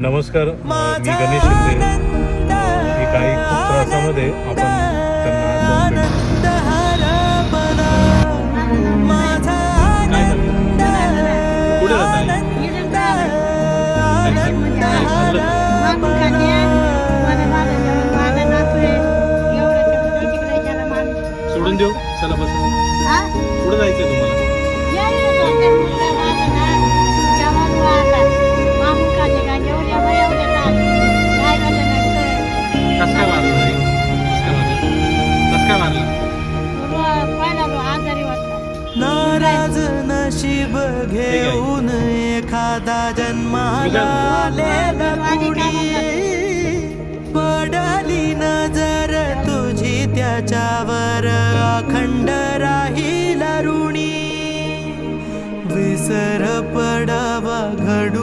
नमस्कार, मी गणेश शिंदे. ही काही खूप त्रासामध्ये आपण त्यांना पुढे सोडून देऊ. चला बस, पुढे जायचंय तुम्हाला. कस काय मारलं नाही? कस काय मारलं? नाराज नशीब घेऊन एखादा जन्माला आलेला कुणी पडली नजर तुझी त्याच्यावर अखंड राहील ऋणी विसर पडावा घडू